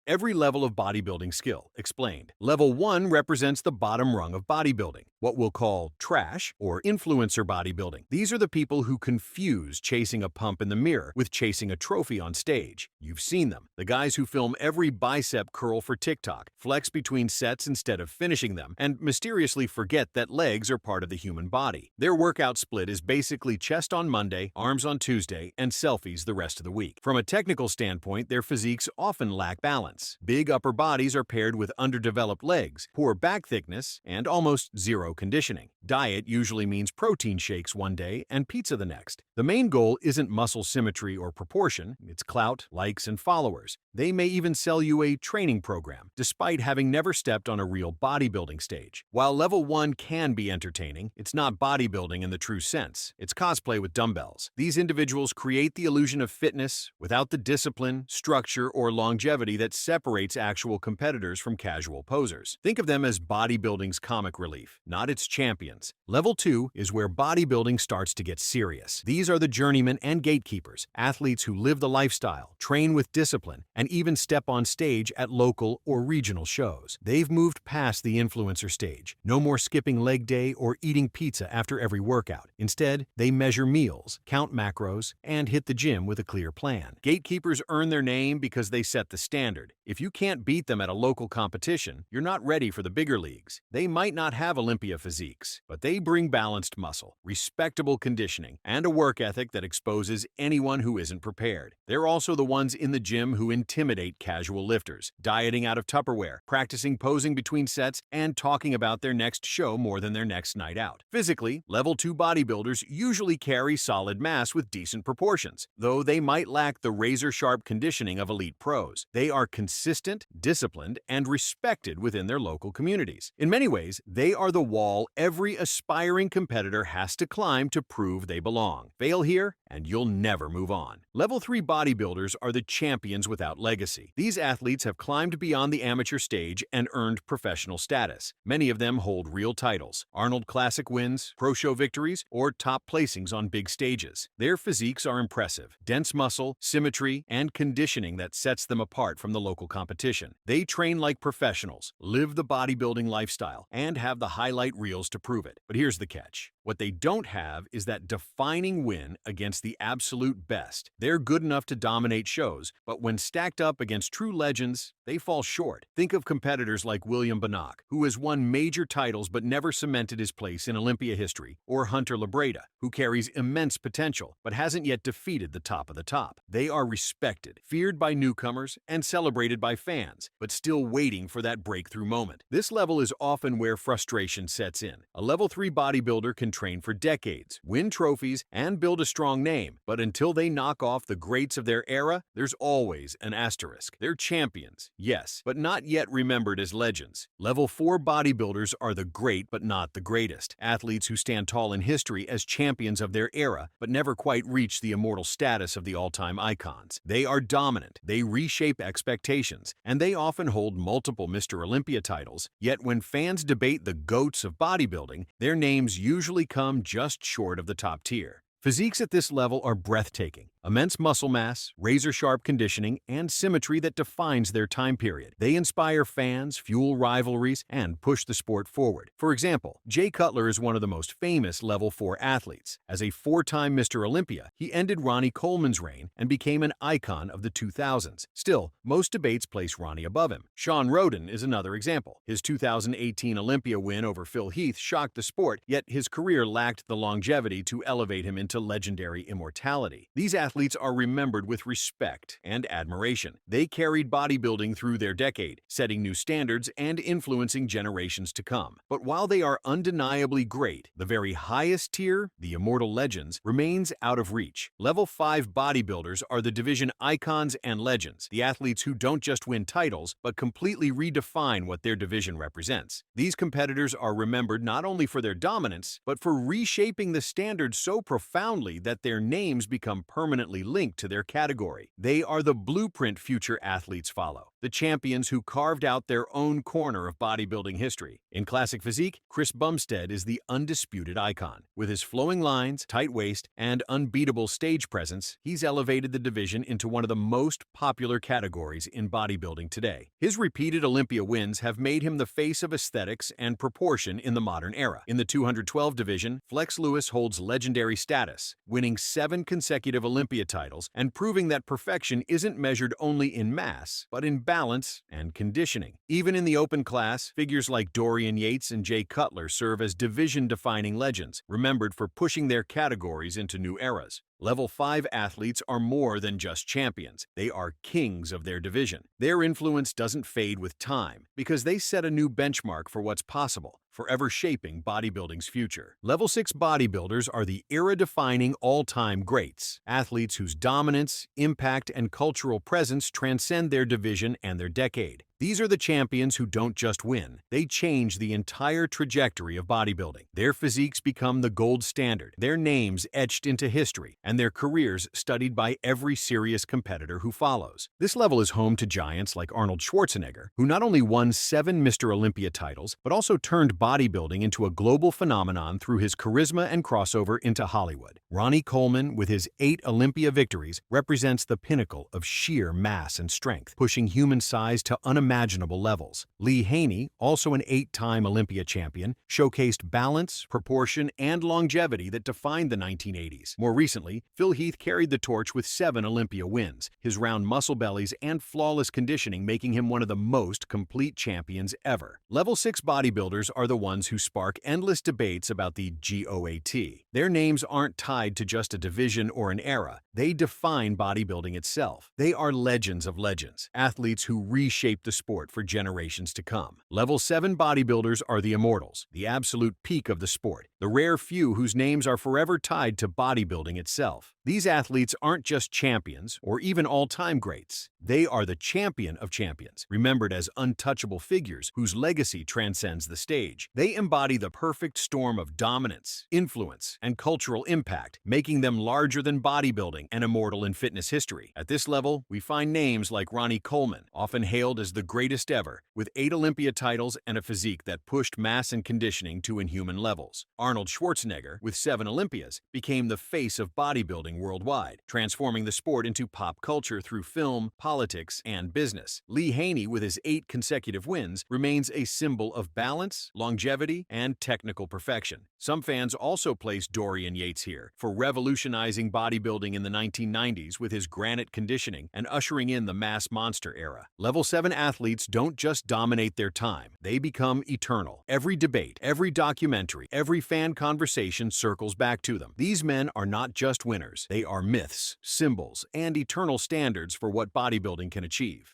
Every level of bodybuilding skill, explained. Level 1 represents the bottom rung of bodybuilding, what we'll call trash or influencer bodybuilding. These are the people who confuse chasing a pump in the mirror with chasing a trophy on stage. You've seen them. The guys who film every bicep curl for TikTok, flex between sets instead of finishing them, and mysteriously forget that legs are part of the human body. Their workout split is basically chest on Monday, arms on Tuesday, and selfies the rest of the week. From a technical standpoint, their physiques often lack balance. Big upper bodies are paired with underdeveloped legs, poor back thickness, and almost zero conditioning. Diet usually means protein shakes one day and pizza the next. The main goal isn't muscle symmetry or proportion, it's clout, likes, and followers. They may even sell you a training program, despite having never stepped on a real bodybuilding stage. While level 1 can be entertaining, it's not bodybuilding in the true sense. It's cosplay with dumbbells. These individuals create the illusion of fitness without the discipline, structure, or longevity that separates actual competitors from casual posers. Think of them as bodybuilding's comic relief, not its champions. Level 2 is where bodybuilding starts to get serious. These are the journeymen and gatekeepers, athletes who live the lifestyle, train with discipline, and even step on stage at local or regional shows. They've moved past the influencer stage. No more skipping leg day or eating pizza after every workout. Instead, they measure meals, count macros, and hit the gym with a clear plan. Gatekeepers earn their name because they set the standard. If you can't beat them at a local competition, you're not ready for the bigger leagues. They might not have Olympia physiques, but they bring balanced muscle, respectable conditioning, and a work ethic that exposes anyone who isn't prepared. They're also the ones in the gym who intimidate casual lifters, dieting out of Tupperware, practicing posing between sets, and talking about their next show more than their next night out. Physically, level 2 bodybuilders usually carry solid mass with decent proportions, though they might lack the razor-sharp conditioning of elite pros. They are consistent, disciplined, and respected within their local communities. In many ways, they are the wall every aspiring competitor has to climb to prove they belong. Fail here, and you'll never move on. Level 3 bodybuilders are the champions without legacy. These athletes have climbed beyond the amateur stage and earned professional status. Many of them hold real titles: Arnold Classic wins, pro show victories, or top placings on big stages. Their physiques are impressive: dense muscle, symmetry, and conditioning that sets them apart from the local competition. They train like professionals, live the bodybuilding lifestyle, and have the highlight reels to prove it. But here's the catch. What they don't have is that defining win against the absolute best. They're good enough to dominate shows, but when stacked up against true legends, they fall short. Think of competitors like William Banach, who has won major titles but never cemented his place in Olympia history, or Hunter Labreda, who carries immense potential but hasn't yet defeated the top of the top. They are respected, feared by newcomers, and celebrated by fans, but still waiting for that breakthrough moment. This level is often where frustration sets in. A level 3 bodybuilder can train for decades, win trophies, and build a strong name, but until they knock off the greats of their era, there's always an asterisk. They're champions, yes, but not yet remembered as legends. Level 4 bodybuilders are the great but not the greatest. Athletes who stand tall in history as champions of their era, but never quite reach the immortal status of the all-time icons. They are dominant, they reshape expectations, and they often hold multiple Mr. Olympia titles, yet when fans debate the GOATs of bodybuilding, their names usually come just short of the top tier. Physiques at this level are breathtaking. Immense muscle mass, razor-sharp conditioning, and symmetry that defines their time period. They inspire fans, fuel rivalries, and push the sport forward. For example, Jay Cutler is one of the most famous Level 4 athletes. As a 4-time Mr. Olympia, he ended Ronnie Coleman's reign and became an icon of the 2000s. Still, most debates place Ronnie above him. Sean Roden is another example. His 2018 Olympia win over Phil Heath shocked the sport, yet his career lacked the longevity to elevate him into legendary immortality. These athletes are remembered with respect and admiration. They carried bodybuilding through their decade, setting new standards and influencing generations to come. But while they are undeniably great, the very highest tier, the immortal legends, remains out of reach. Level 5 bodybuilders are the division icons and legends, the athletes who don't just win titles, but completely redefine what their division represents. These competitors are remembered not only for their dominance, but for reshaping the standard so profoundly that their names become permanently linked to their category. They are the blueprint future athletes follow. the champions who carved out their own corner of bodybuilding history. In Classic Physique, Chris Bumstead is the undisputed icon. With his flowing lines, tight waist, and unbeatable stage presence, he's elevated the division into one of the most popular categories in bodybuilding today. His repeated Olympia wins have made him the face of aesthetics and proportion in the modern era. In the 212 division, Flex Lewis holds legendary status, winning 7 consecutive Olympia titles and proving that perfection isn't measured only in mass, but in balance and conditioning. Even in the open class, figures like Dorian Yates and Jay Cutler serve as division-defining legends, remembered for pushing their categories into new eras. Level 5 athletes are more than just champions. They are kings of their division. Their influence doesn't fade with time because they set a new benchmark for what's possible, forever shaping bodybuilding's future. Level 6 bodybuilders are the era-defining all-time greats, athletes whose dominance, impact, and cultural presence transcend their division and their decade. These are the champions who don't just win, they change the entire trajectory of bodybuilding. Their physiques become the gold standard, their names etched into history, and their careers studied by every serious competitor who follows. This level is home to giants like Arnold Schwarzenegger, who not only won 7 Mr. Olympia titles, but also turned bodybuilding into a global phenomenon through his charisma and crossover into Hollywood. Ronnie Coleman, with his 8 Olympia victories, represents the pinnacle of sheer mass and strength, pushing human size to unimaginable levels. Haney, also an 8-time Olympia champion, showcased balance, proportion, and longevity that defined the 1980s. More recently, Phil Heath carried the torch with 7 Olympia wins, his round muscle bellies and flawless conditioning making him one of the most complete champions ever. Level 6 bodybuilders are the ones who spark endless debates about the GOAT. Their names aren't tied to just a division or an era. They define bodybuilding itself. They are legends of legends, athletes who reshape the sport for generations to come. Level 7 bodybuilders are the immortals, the absolute peak of the sport, the rare few whose names are forever tied to bodybuilding itself. These athletes aren't just champions or even all-time greats. They are the champion of champions, remembered as untouchable figures whose legacy transcends the stage. They embody the perfect storm of dominance, influence, and cultural impact, making them larger than bodybuilding and immortal in fitness history. At this level, we find names like Ronnie Coleman, often hailed as the greatest ever, with 8 Olympia titles and a physique that pushed mass and conditioning to inhuman levels. Arnold Schwarzenegger, with 7 Olympias, became the face of bodybuilding worldwide, transforming the sport into pop culture through film, politics, and business. Haney, with his 8 consecutive wins, remains a symbol of balance, longevity, and technical perfection. Some fans also place Dorian Yates here for revolutionizing bodybuilding in the 1990s with his granite conditioning and ushering in the mass monster era. Level 7 athletes don't just dominate their time, they become eternal. Every debate, every documentary, every fan conversation circles back to them. These men are not just winners, they are myths, symbols, and eternal standards for what bodybuilding can achieve.